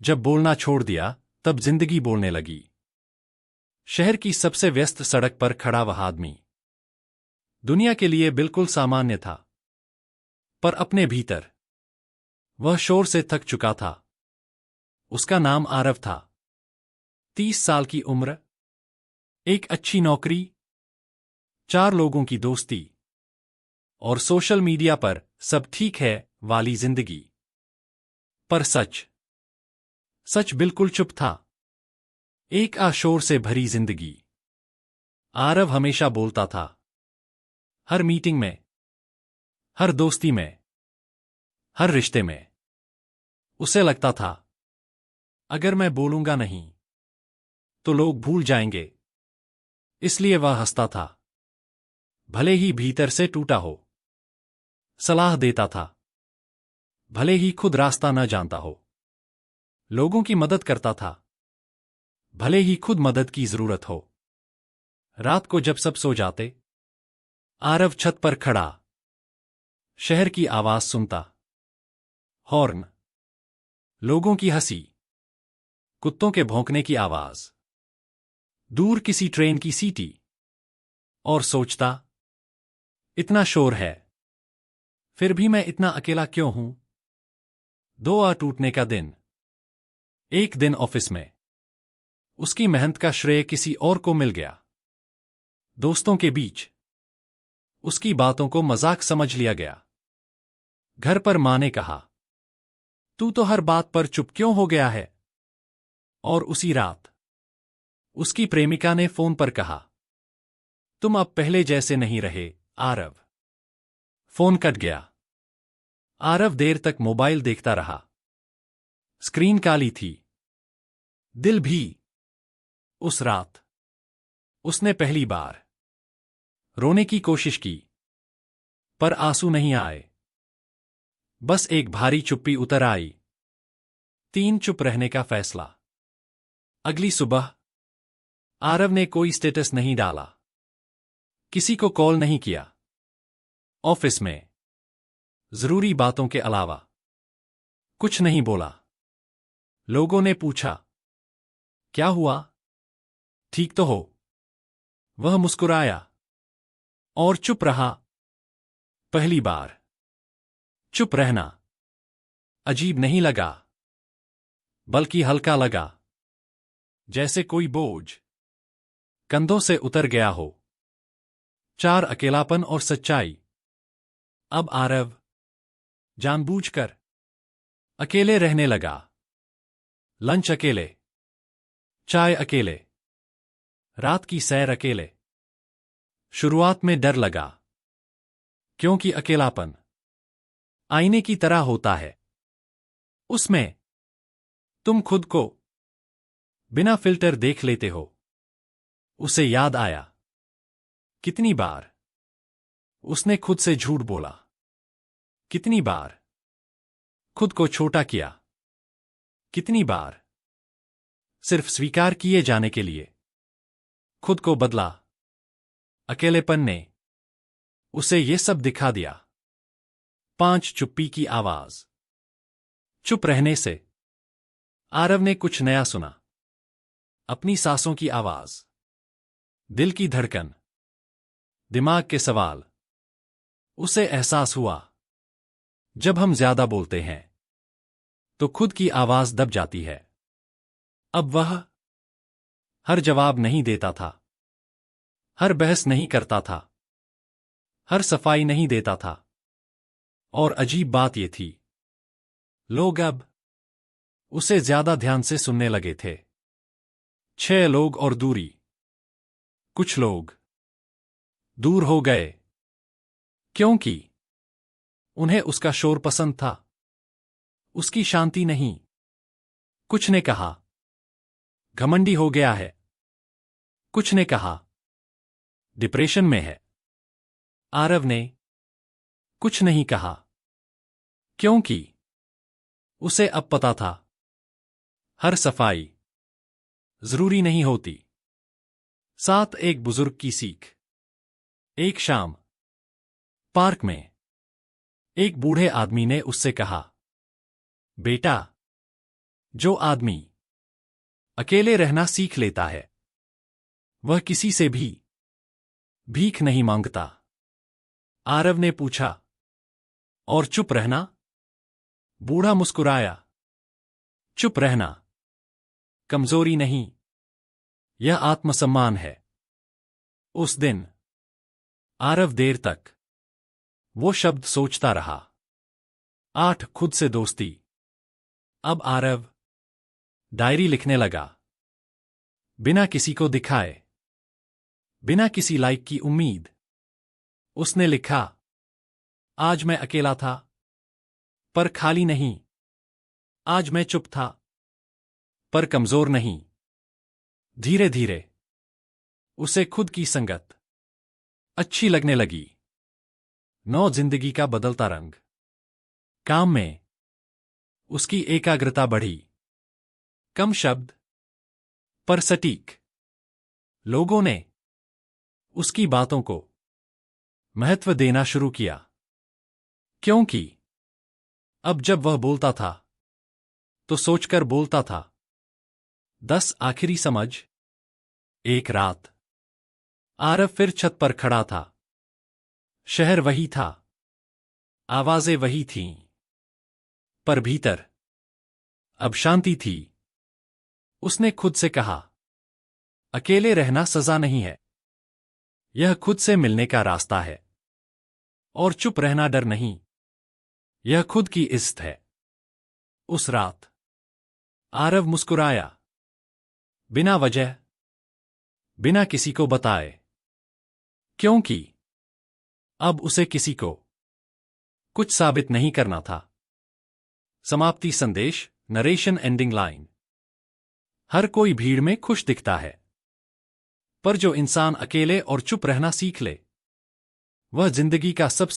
जब बोलना छोड़ दिया तब जिंदगी बोलने लगी। शहर की सबसे व्यस्त सड़क पर खड़ा वह आदमी दुनिया के लिए बिल्कुल सामान्य था, पर अपने भीतर वह शोर से थक चुका था। उसका नाम आरव था। 30 साल की उम्र, एक अच्छी नौकरी, 4 लोगों की दोस्ती और सोशल मीडिया पर सब ठीक है वाली जिंदगी। पर सच बिल्कुल चुप था। एक आशोर से भरी जिंदगी। आरव हमेशा बोलता था, हर मीटिंग में, हर दोस्ती में, हर रिश्ते में। उसे लगता था, अगर मैं बोलूंगा नहीं तो लोग भूल जाएंगे। इसलिए वह हंसता था, भले ही भीतर से टूटा हो। सलाह देता था, भले ही खुद रास्ता न जानता हो। लोगों की मदद करता था, भले ही खुद मदद की जरूरत हो। रात को जब सब सो जाते, आरव छत पर खड़ा शहर की आवाज सुनता। हॉर्न, लोगों की हंसी, कुत्तों के भौंकने की आवाज, दूर किसी ट्रेन की सीटी, और सोचता, इतना शोर है, फिर भी मैं इतना अकेला क्यों हूं। दुआ टूटने का दिन। एक दिन ऑफिस में उसकी मेहनत का श्रेय किसी और को मिल गया। दोस्तों के बीच उसकी बातों को मजाक समझ लिया गया। घर पर मां ने कहा, तू तो हर बात पर चुप क्यों हो गया है। और उसी रात उसकी प्रेमिका ने फोन पर कहा, तुम अब पहले जैसे नहीं रहे आरव। फोन कट गया। आरव देर तक मोबाइल देखता रहा। स्क्रीन काली थी, दिल भी। उस रात उसने पहली बार रोने की कोशिश की, पर आंसू नहीं आए। बस एक भारी चुप्पी उतर आई। 3 चुप रहने का फैसला। अगली सुबह आरव ने कोई स्टेटस नहीं डाला, किसी को कॉल नहीं किया। ऑफिस में जरूरी बातों के अलावा कुछ नहीं बोला। लोगों ने पूछा, क्या हुआ, ठीक तो हो। वह मुस्कुराया और चुप रहा। पहली बार चुप रहना अजीब नहीं लगा, बल्कि हल्का लगा, जैसे कोई बोझ कंधों से उतर गया हो। 4 अकेलापन और सच्चाई। अब आरव जानबूझकर अकेले रहने लगा। लंच अकेले, चाय अकेले, रात की सैर अकेले। शुरुआत में डर लगा, क्योंकि अकेलापन आईने की तरह होता है। उसमें तुम खुद को बिना फिल्टर देख लेते हो। उसे याद आया, कितनी बार उसने खुद से झूठ बोला, कितनी बार खुद को छोटा किया, कितनी बार सिर्फ स्वीकार किए जाने के लिए खुद को बदला। अकेलेपन ने उसे ये सब दिखा दिया। 5 चुप्पी की आवाज। चुप रहने से आरव ने कुछ नया सुना। अपनी सांसों की आवाज, दिल की धड़कन, दिमाग के सवाल। उसे एहसास हुआ, जब हम ज्यादा बोलते हैं तो खुद की आवाज दब जाती है। अब वह हर जवाब नहीं देता था, हर बहस नहीं करता था, हर सफाई नहीं देता था। और अजीब बात यह थी, लोग अब उसे ज्यादा ध्यान से सुनने लगे थे। 6 लोग और दूरी। कुछ लोग दूर हो गए क्योंकि उन्हें उसका शोर पसंद था, उसकी शांति नहीं। कुछ ने कहा, घमंडी हो गया है। कुछ ने कहा, डिप्रेशन में है। आरव ने कुछ नहीं कहा, क्योंकि उसे अब पता था, हर सफाई जरूरी नहीं होती। 7 एक बुजुर्ग की सीख। एक शाम पार्क में एक बूढ़े आदमी ने उससे कहा, बेटा, जो आदमी अकेले रहना सीख लेता है वह किसी से भी भीख नहीं मांगता। आरव ने पूछा, और चुप रहना? बूढ़ा मुस्कुराया, चुप रहना कमजोरी नहीं, यह आत्मसम्मान है। उस दिन आरव देर तक वो शब्द सोचता रहा। 8 खुद से दोस्ती। अब आरव डायरी लिखने लगा, बिना किसी को दिखाए, बिना किसी लाइक की उम्मीद। उसने लिखा, आज मैं अकेला था, पर खाली नहीं। आज मैं चुप था, पर कमजोर नहीं। धीरे धीरे उसे खुद की संगत अच्छी लगने लगी। नौ जिंदगी का बदलता रंग। काम में उसकी एकाग्रता बढ़ी। कम शब्द पर सटीक। लोगों ने उसकी बातों को महत्व देना शुरू किया, क्योंकि अब जब वह बोलता था तो सोचकर बोलता था। 10 आखिरी समझ। एक रात आरव फिर छत पर खड़ा था। शहर वही था, आवाजें वही थीं, पर भीतर अब शांति थी। उसने खुद से कहा, अकेले रहना सजा नहीं है, यह खुद से मिलने का रास्ता है। और चुप रहना डर नहीं, यह खुद की इज्जत है। उस रात आरव मुस्कुराया, बिना वजह, बिना किसी को बताए, क्योंकि अब उसे किसी को कुछ साबित नहीं करना था। समाप्ति संदेश, नरेशन एंडिंग लाइन। हर कोई भीड़ में खुश दिखता है, पर जो इंसान अकेले और चुप रहना सीख ले, वह जिंदगी का सबसे